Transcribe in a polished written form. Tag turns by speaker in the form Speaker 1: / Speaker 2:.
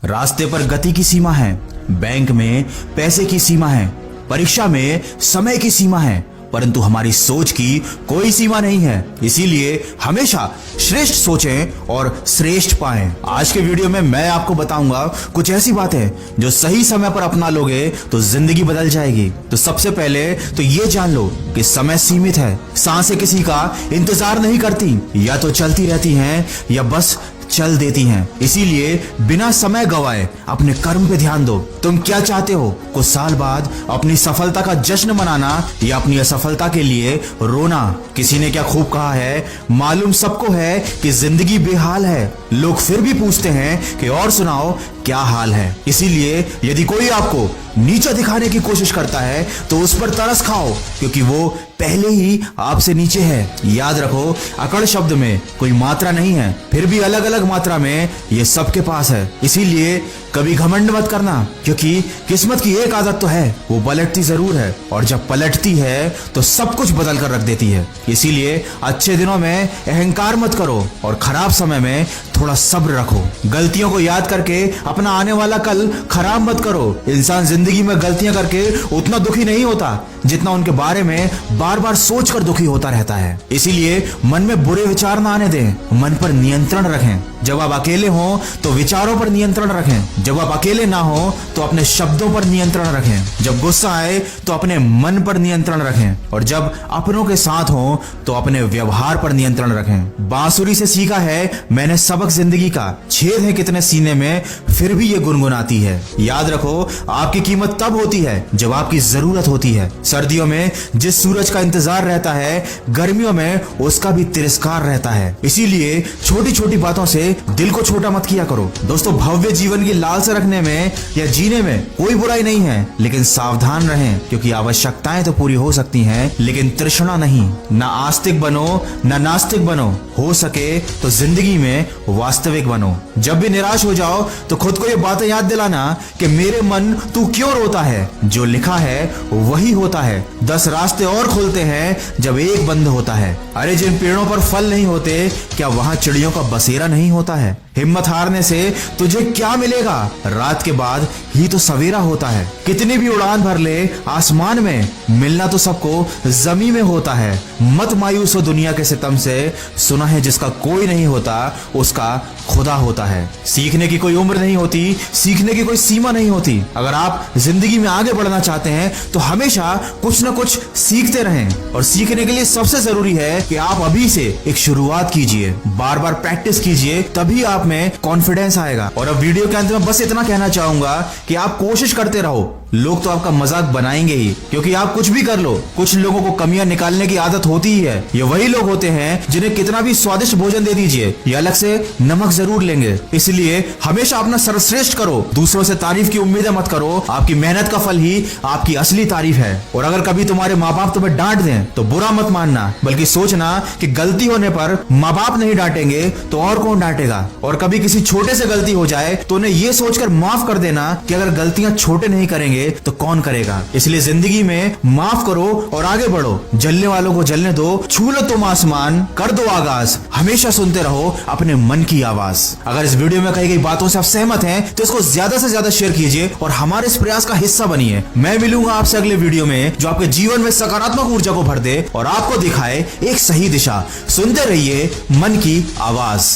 Speaker 1: रास्ते पर गति की सीमा है, बैंक में पैसे की सीमा है, परीक्षा में समय की सीमा है, परंतु हमारी सोच की कोई सीमा नहीं है। इसीलिए हमेशा श्रेष्ठ सोचें और श्रेष्ठ पाएं। आज के वीडियो में मैं आपको बताऊंगा कुछ ऐसी बातें जो सही समय पर अपना लोगे तो जिंदगी बदल जाएगी। तो सबसे पहले तो ये जान लो कि समय सीमित है। सांसें किसी का इंतजार नहीं करती, या तो चलती रहती हैं या बस चल देती हैं। इसीलिए बिना समय गवाए अपने कर्म पे ध्यान दो। तुम क्या चाहते हो? कुछ साल बाद अपनी सफलता का जश्न मनाना या अपनी असफलता के लिए रोना? किसी ने क्या खूब कहा है, मालूम सबको है कि जिंदगी बेहाल है, लोग फिर भी पूछते हैं कि और सुनाओ क्या हाल है। इसीलिए यदि कोई आपको नीचा दिखाने की कोशिश करता है तो उस पर तरस खाओ, क्योंकि वो पहले ही आपसे नीचे है। याद रखो, अकड़ शब्द में कोई मात्रा नहीं है, फिर भी अलग अलग मात्रा में ये सबके पास है। इसीलिए कभी घमंड मत करना, क्योंकि किस्मत की एक आदत तो है, वो पलटती जरूर है, और जब पलटती है तो सब कुछ बदल कर रख देती है। इसीलिए अच्छे दिनों में अहंकार मत करो और खराब समय में थोड़ा सब्र रखो। गलतियों को याद करके अपना आने वाला कल खराब मत करो। इंसान जिंदगी में गलतियां करके उतना दुखी नहीं होता जितना उनके बारे में बार बार सोच कर दुखी होता रहता है। इसीलिए मन में बुरे विचार ना आने दें, मन पर नियंत्रण रखें। जब आप अकेले हो तो विचारों पर नियंत्रण रखें, जब आप अकेले ना हो तो अपने शब्दों पर नियंत्रण रखें, जब गुस्सा आए तो अपने मन पर नियंत्रण रखें, और जब अपनों के साथ हो तो अपने व्यवहार पर नियंत्रण रखें। बांसुरी से सीखा है मैंने सबक जिंदगी का, छेद है कितने सीने में फिर भी ये गुनगुनाती है। याद रखो, आपकी कीमत तब होती है जब आपकी जरूरत होती है। सर्दियों में जिस सूरज का इंतजार रहता है, गर्मियों में उसका भी तिरस्कार रहता है। इसीलिए छोटी छोटी बातों से दिल को छोटा मत किया करो। दोस्तों, भव्य जीवन की लालसा रखने में या जीने में कोई बुराई नहीं है, लेकिन सावधान रहें, क्योंकि आवश्यकताएं तो पूरी हो सकती हैं लेकिन तृष्णा नहीं। ना आस्तिक बनो ना नास्तिक बनो, हो सके तो जिंदगी में वास्तविक बनो। जब भी निराश हो जाओ तो खुद को ये बातें याद दिलाना कि मेरे मन तू क्यों रोता है, जो लिखा है वही होता है। 10 रास्ते और खुलते हैं जब एक बंद होता है। अरे जिन पेड़ों पर फल नहीं होते, क्या वहां चिड़ियों का बसेरा नहीं होता है? हिम्मत हारने से तुझे क्या मिलेगा, रात के बाद ही तो सवेरा होता है। कितनी भी उड़ान भर ले आसमान में, मिलना तो सबको जमीन में होता है। मत मायूस हो दुनिया के सितम से, सुना है जिसका कोई नहीं होता उसका खुदा होता है। सीखने की कोई उम्र नहीं होती, सीखने की कोई सीमा नहीं होती। अगर आप जिंदगी में आगे बढ़ना चाहते हैं तो हमेशा कुछ न कुछ सीखते रहें, और सीखने के लिए सबसे जरूरी है कि आप अभी से एक शुरुआत कीजिए, बार बार प्रैक्टिस कीजिए, तभी आप में कॉन्फिडेंस आएगा। और अब वीडियो के अंत में बस इतना कहना चाहूंगा कि आप कोशिश करते रहो। लोग तो आपका मजाक बनाएंगे ही, क्योंकि आप कुछ भी कर लो, कुछ लोगों को कमियां निकालने की आदत होती ही है। ये वही लोग होते हैं जिन्हें कितना भी स्वादिष्ट भोजन दे दीजिए, ये अलग से नमक जरूर लेंगे। इसलिए हमेशा अपना सर्वश्रेष्ठ करो, दूसरों से तारीफ की उम्मीदें मत करो। आपकी मेहनत का फल ही आपकी असली तारीफ है। और अगर कभी तुम्हारे माँ बाप तुम्हें डांट दें तो बुरा मत मानना, बल्कि सोचना कि गलती होने पर माँ बाप नहीं डांटेंगे तो और कौन डांटेगा। और कभी किसी छोटे से गलती हो जाए तो उन्हें ये सोचकर माफ कर देना कि अगर गलतियां छोटे नहीं करेंगे तो कौन करेगा। इसलिए जिंदगी में माफ करो और आगे बढ़ो। जलने वालों को जलने दो, छू लो तुम आसमान, कर दो आगाज, हमेशा सुनते रहो अपने मन की आवाज। अगर इस वीडियो में कही गई बातों से आप सहमत हैं तो इसको ज्यादा से ज्यादा शेयर कीजिए और हमारे इस प्रयास का हिस्सा बनिए। मैं मिलूंगा आपसे अगले वीडियो में, जो आपके जीवन में सकारात्मक ऊर्जा को भर दे और आपको दिखाए एक सही दिशा। सुनते रहिए मन की आवाज।